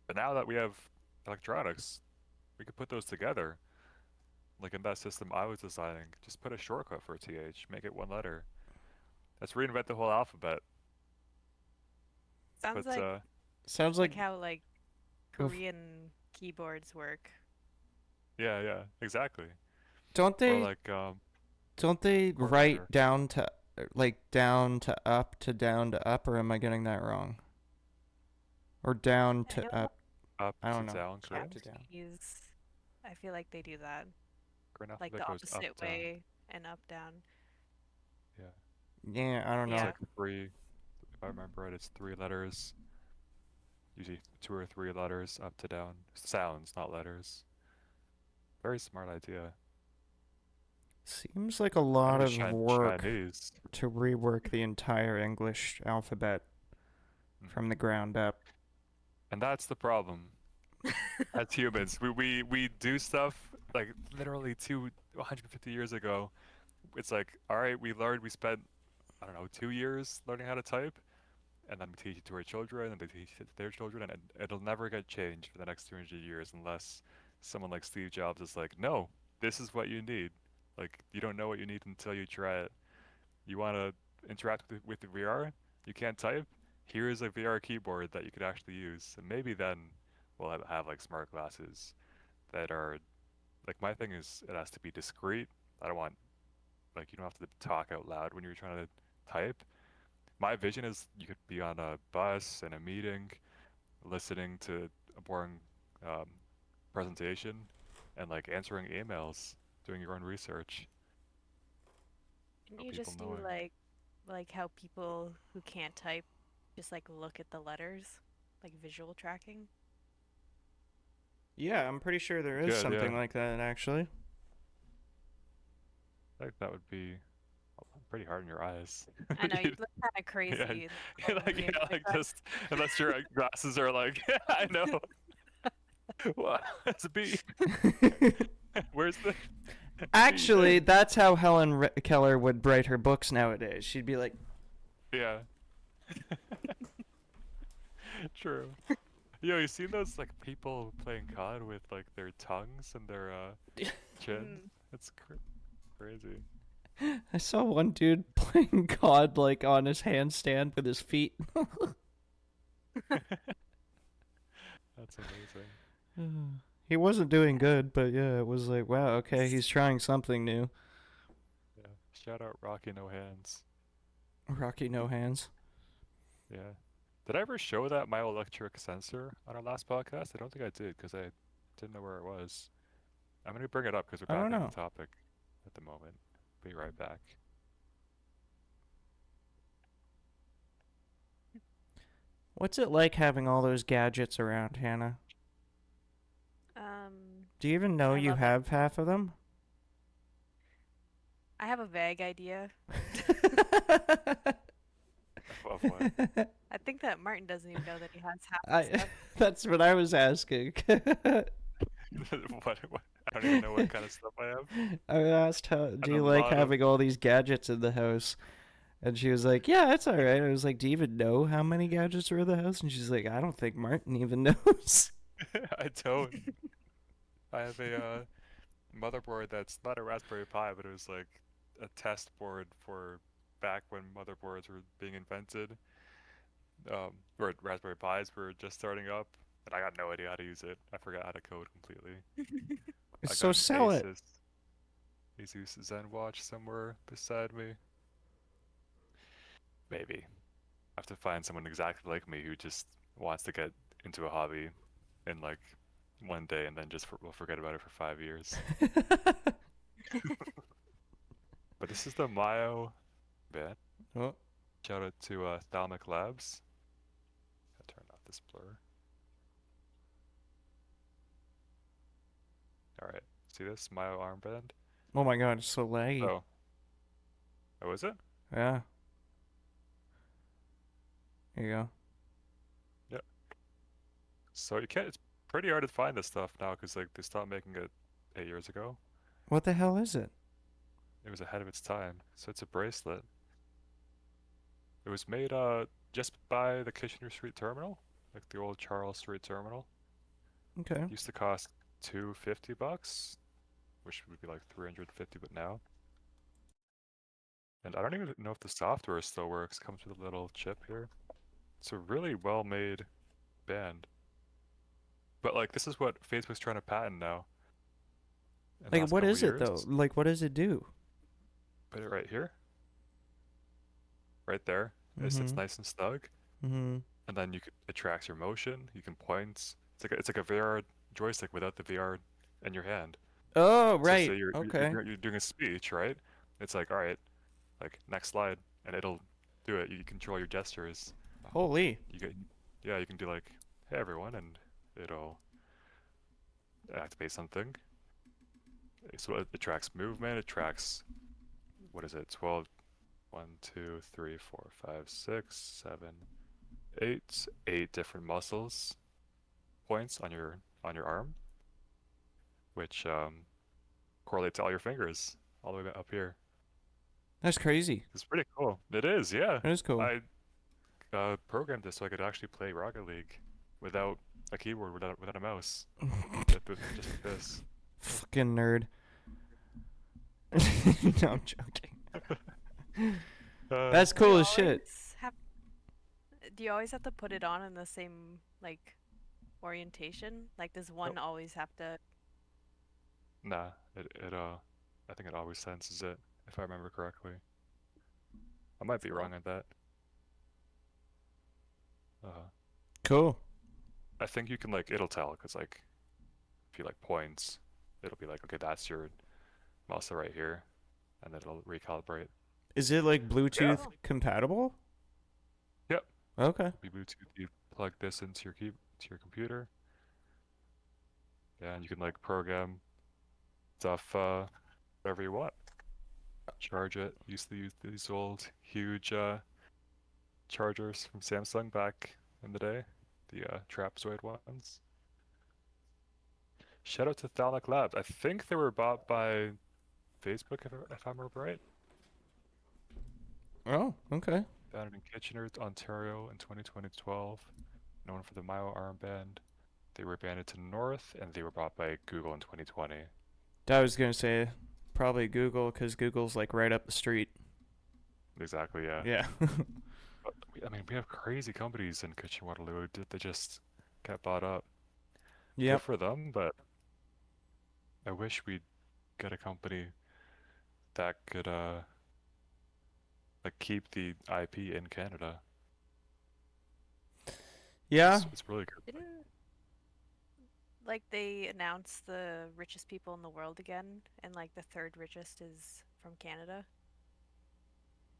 But now that we have electronics, we could put those together. Like in that system I was designing, just put a shortcut for TH, make it one letter. Let's reinvent the whole alphabet. Sounds like how like Korean keyboards work. Yeah, exactly. Don't they? Or like don't they write down to up to down to up, or am I getting that wrong? Or down to up? Up I don't to know. down, Up to down. I feel like they do that. Enough Like that the goes opposite up, way and up down. Yeah, I don't know. Yeah. It's like 3, if I remember right, it's 3 letters. Usually 2 or 3 letters up to down. Sounds, not letters. Very smart idea. Seems like a lot of work Chinese. to rework the entire English alphabet from the ground up. And that's the problem. As humans, we do stuff like literally 150 years ago. It's like, all right, we spent, I don't know, 2 years learning how to type, and then we teach it to our children, and they teach it to their children, and it'll never get changed for the next 200 years unless someone like Steve Jobs is like, no, this is what you need. Like, you don't know what you need until you try it. You want to interact with the VR? You can't type? Here is a VR keyboard that you could actually use. And maybe then we'll have like smart glasses that are, like, my thing is it has to be discreet. I don't want, like, you don't have to talk out loud when you're trying to type. My vision is you could be on a bus in a meeting, listening to a boring presentation, and like answering emails, doing your own research. Can you just do like how people who can't type just like look at the letters, like visual tracking? Yeah, I'm pretty sure there is something like that actually. I think that would be pretty hard on your eyes. I know, you look kind of crazy. Just unless your glasses are like, I know. What? That's a B. Where's the? Actually, that's how Helen Keller would write her books nowadays. She'd be like, yeah. True. Yo, you seen those like people playing COD with like their tongues and their chin? It's crazy. I saw one dude playing COD like on his handstand with his feet. That's amazing. He wasn't doing good, but yeah, it was like, wow, okay, he's trying something new. Yeah. Shout out Rocky No Hands. Rocky No Hands. Yeah. Did I ever show that myoelectric sensor on our last podcast? I don't think I did because I didn't know where it was. I'm going to bring it up because we're back on the topic at the moment. Be right back. What's it like having all those gadgets around, Hannah? Do you even know you have half of them? I have a vague idea. Of what? I think that Martin doesn't even know that he has half the stuff. That's what I was asking. What? I don't even know what kind of stuff I have. I asked, do you like having all these gadgets in the house? And she was like, yeah, that's all right. I was like, do you even know how many gadgets are in the house? And she's like, I don't think Martin even knows. I don't. I have a motherboard that's not a Raspberry Pi, but it was like a test board for back when motherboards were being invented, or Raspberry Pis were just starting up, and I got no idea how to use it. I forgot how to code completely. I So got an sell it. Asus Zen watch somewhere beside me. Maybe. I have to find someone exactly like me who just wants to get into a hobby in like one day and then just will forget about it for 5 years. But this is the Myo band. Oh, Shout out to Thalmic Labs. I'll turn off this blur. Alright, see this? Myo armband. oh my god, it's so laggy. Oh, is it? Yeah. Here you go. So you can't, it's pretty hard to find this stuff now because like they stopped making it 8 years ago. What the hell is it? It was ahead of its time. So it's a bracelet. It was made just by the Kitchener Street Terminal, like the old Charles Street Terminal. Okay. It used to cost $250, which would be like $350, but now. And I don't even know if the software still works. Comes with a little chip here. It's a really well-made band. But like this is what Facebook's trying to patent now. in the Like, last what couple is it though? years. Like, what does it do? Put it right here. Right there. It sits Mhm. nice and snug. Mhm. And then it tracks your motion. You can point. It's like a VR joystick without the VR in your hand. Oh, So right. say Okay. you're doing a speech, right? It's like, all right, like next slide, and it'll do it. You control your gestures. Holy. Yeah, you can do like, hey everyone, and it'll activate something. So it tracks movement. It tracks, what is it? 12, 1, 2, 3, 4, 5, 6, 7, 8. 8 different muscles points on your arm, which correlate to all your fingers all the way up here. That's crazy. It's pretty cool. It is, yeah. That is cool. I programmed this so I could actually play Rocket League without a keyboard, without a mouse. Just with this. Fucking nerd. No, I'm joking. That's Do you cool as shit. always do you always have to put it on in the same like orientation? Like, does one always have to? Nah, I think it always senses it, if I remember correctly. I might be Cool. wrong on that. Cool. I think you can like, it'll tell, because like, if you like points, it'll be like, okay, that's your muscle right here, and then it'll recalibrate. Is it like Bluetooth Yeah. compatible? Yep. Okay. Be Bluetooth, you plug this into your computer, and you can like program stuff whatever you want. Charge it. Used to use these old huge chargers from Samsung back in the day, the trapezoid ones. Shout out to Thalmic Labs. I think they were bought by Facebook, if I remember right. Oh, okay. Founded in Kitchener, Ontario in 2012. Known for the Myo armband. They rebranded to North, and they were bought by Google in 2020. I was gonna say probably Google, because Google's like right up the street. Exactly, yeah. Yeah. But I mean, we have crazy companies in Kitchener-Waterloo that just got bought up. Good Yep. for them, but I wish we'd get a company that could like keep the IP in Canada. Yeah. It's really good. Didn't like they announced the richest people in the world again, and like the third richest is from Canada.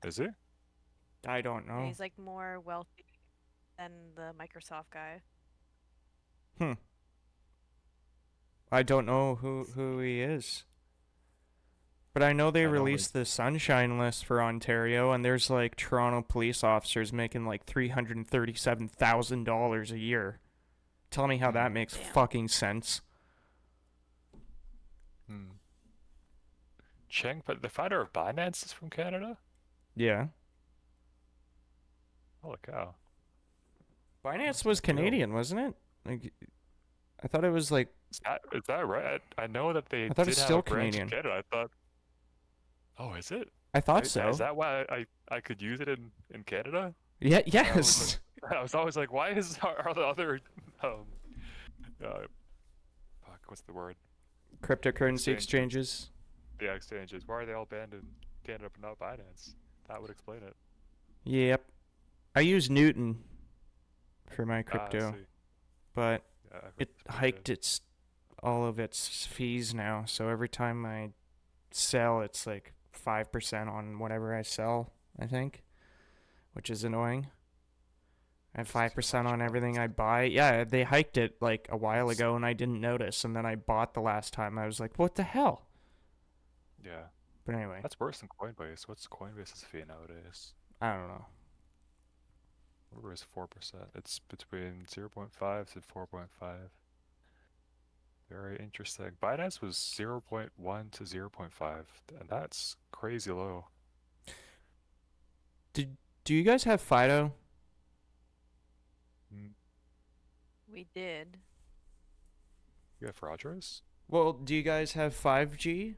Is it? I don't Yeah, know. he's like more wealthy than the Microsoft guy. I don't know who he is. But I know they I know, like- released the Sunshine List for Ontario, and there's like Toronto police officers making like $337,000 a year. Tell me how that makes Damn. fucking sense. Cheng, but the founder of Binance is from Canada? Yeah. Holy cow. Binance That's was a deal. Canadian, wasn't it? Like, I thought it was like Is that right? I know that they I thought did it's have still a branch Canadian. in Canada. I thought, oh, is it? I thought Is so. that why I could use it in Canada? Yeah. I was Yes. I was always like, why are the other uh fuck, what's the word? Cryptocurrency Exchanges. exchanges. The exchanges. Why are they all banned in Canada but not Binance? That would explain it. Yep. I use Newton for my I crypto, see. but Yeah, I heard it it's pretty hiked good. all of its fees now. So every time I sell, it's like 5% on whatever I sell, I think, which is annoying. I have It's too 5% much, on bro. everything I buy. Yeah, they hiked it like a while It's- ago and I didn't notice. And then I bought the last time. I was like, what the hell? Yeah, But anyway, that's worse than Coinbase. What's Coinbase's fee nowadays? I don't know. Where is 4%? It's between 0.5 to 4.5. Very interesting. Binance was 0.1 to 0.5, and that's crazy low. Do you guys have Fido? Mm. We did. You have Rogers? Well, do you guys have 5G?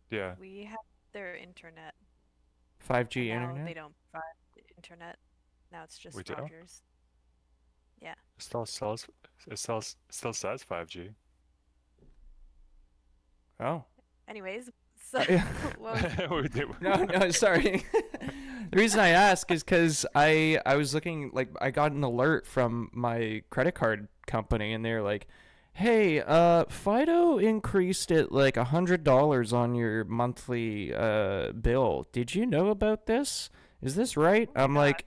Yeah. We have their internet. 5G and now internet? they don't provide the internet. Now it's just We do? Rogers. Yeah. It still says 5G. Oh. Anyways, so Yeah. well, We do. No, sorry. The reason I ask is because I was looking, like, I got an alert from my credit card company, and they're like, hey, Fido increased it like $100 on your monthly bill. Did you know about this? Is this right? I'm like,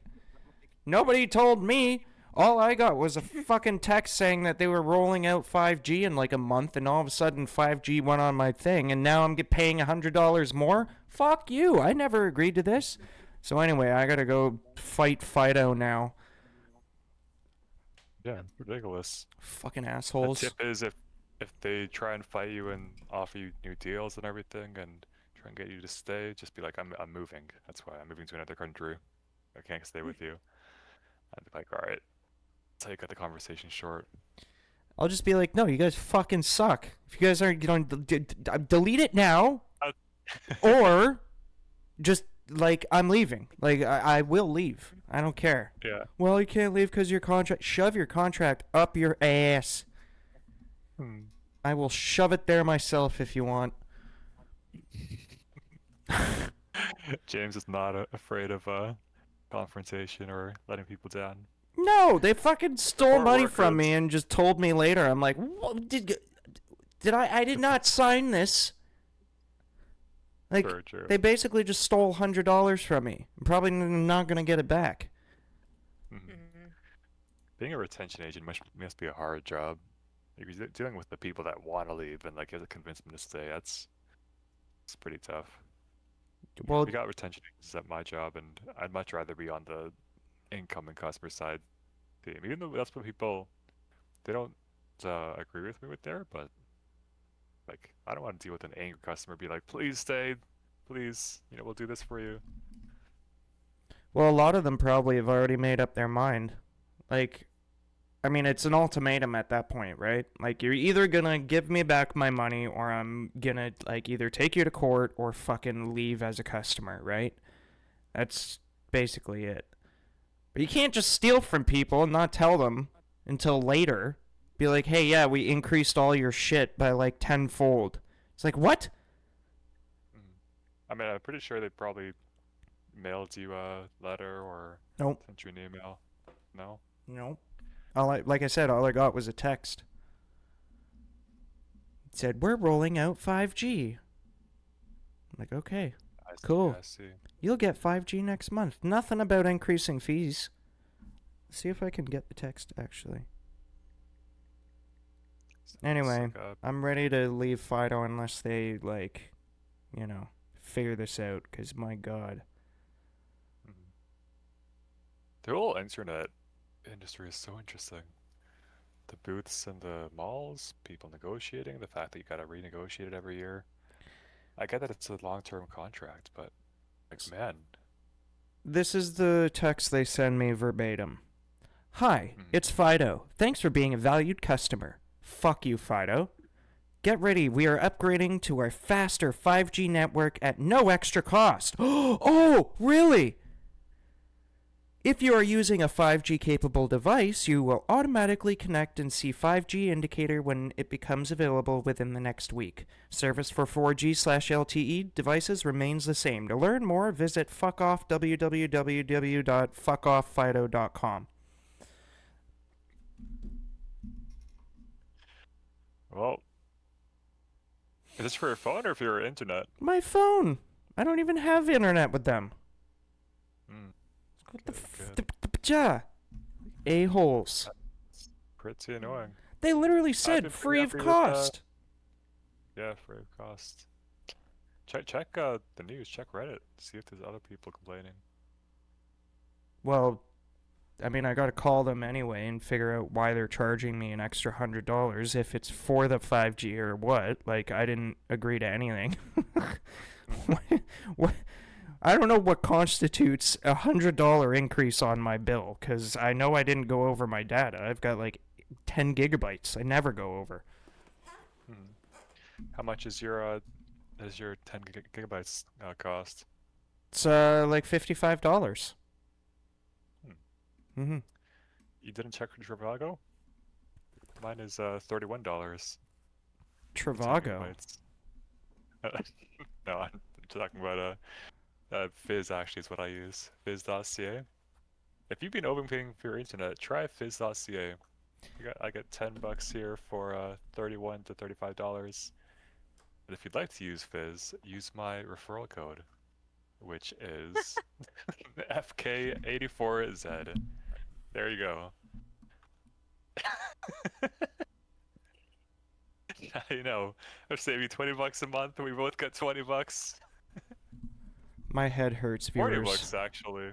nobody told me. All I got was a fucking text saying that they were rolling out 5G in like a month, and all of a sudden 5G went on my thing, and now I'm paying $100 more? Fuck you. I never agreed to this. So anyway, I gotta go fight Fido now. Yeah, ridiculous. Fucking The assholes. tip is if they try and fight you and offer you new deals and everything and try and get you to stay, just be like, I'm moving. That's why I'm moving to another country. I can't stay with you. I'd be like, all right. That's how you cut the conversation short. I'll just be like, no, you guys fucking suck. If you guys aren't going to delete it now, or just like I'm leaving. Like I will leave. I don't care. Yeah. Well, you can't leave because your contract. Shove your contract up your ass. I will shove it there myself if you want. James is not afraid of confrontation or letting people down. No, they fucking stole Or money from workers. me and just told me later. I'm like, what, did I did not sign this. Like, Very true. they basically just stole $100 from me. I'm probably not gonna get it back. Mhm. mhm. Being a retention agent must be a hard job. Like, you're dealing with the people that want to leave and like you have to convince them to stay. It's pretty tough. Well, We got retention agents at my job, and I'd much rather be on the incoming customer side team. Even though that's what people they don't agree with me with there, but like I don't want to deal with an angry customer. Be like, please stay, please. We'll do this for you. well, a lot of them probably have already made up their mind. Like, I mean, it's an ultimatum at that point, right? Like, you're either gonna give me back my money, or I'm gonna, like, either take you to court or fucking leave as a customer, right? That's basically it. But you can't just steal from people and not tell them until later. Be like, hey, yeah, we increased all your shit by like tenfold. It's like, what? I mean, I'm pretty sure they probably mailed you a letter or Nope. sent you an email. No? Nope. Like I said, all I got was a text. It said, we're rolling out 5G. I'm like, okay, I see, Cool. I see. you'll get 5G next month. Nothing about increasing fees. See if I can get the text, actually. Anyway, It's like I'm ready to leave Fido unless they, like, figure this out, because my god. the whole internet industry is so interesting. The booths in the malls, people negotiating, the fact that you gotta renegotiate it every year. I get that it's a long-term contract, but like, man, This is the text they send me verbatim. Hi, Mhm. it's Fido. Thanks for being a valued customer. Fuck you, Fido. Get ready, we are upgrading to our faster 5G network at no extra cost. Oh, really? If you are using a 5G capable device, you will automatically connect and see 5G indicator when it becomes available within the next week. Service for 4G/LTE devices remains the same. To learn more, visit www.fuckofffido.com. Well, is this for your phone or for your internet? My phone. I don't even have internet with them. What the a-holes. Pretty annoying. They literally I've said been free of pretty happy with, cost. Yeah, free of cost. Check the news. Check Reddit. See if there's other people complaining. Well, I mean, I gotta call them anyway and figure out why they're charging me an extra $100 if it's for the 5G or what. Like, I didn't agree to anything. what? I don't know what constitutes a $100 increase on my bill, because I know I didn't go over my data. I've got like 10 gigabytes. I never go over. How much is your 10 gigabytes cost? It's like $55. Mm-hmm. You didn't check for Trivago? Mine is $31. Trivago. No, I'm talking about Fizz actually is what I use. Fizz.ca. If you've been overpaying for your internet, try Fizz.ca. I get $10 here for $31 to $35. But if you'd like to use Fizz, use my referral code, which is FK84Z. There you go. I know. I'll save you $20 a month, and we both get $20. My head hurts, viewers. $40 actually.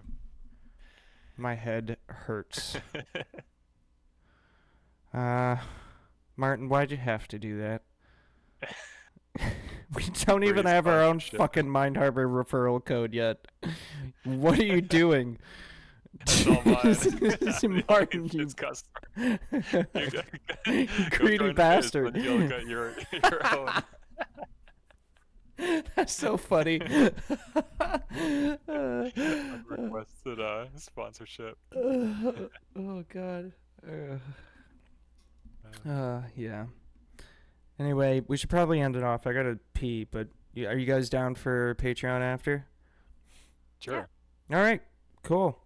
My head hurts. Martin, why'd you have to do that? We don't even have our own fucking Mind Harbor referral code yet. What are you doing? That's all mine. Martin, you customer. greedy bastard. You'll get your own. That's so funny. Requested sponsorship. Oh god. Yeah. Anyway, we should probably end it off. I gotta pee, but are you guys down for Patreon after? Sure. All right. Cool.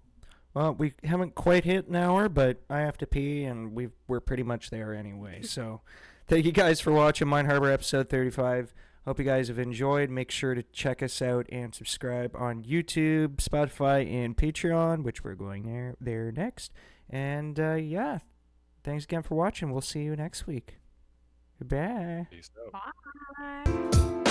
Well, we haven't quite hit an hour, but I have to pee, and we're pretty much there anyway. So, thank you guys for watching Mind Harbor episode 35. Hope you guys have enjoyed. Make sure to check us out and subscribe on YouTube, Spotify, and Patreon, which we're going there next. And yeah, thanks again for watching. We'll see you next week. Goodbye. Peace out. Bye.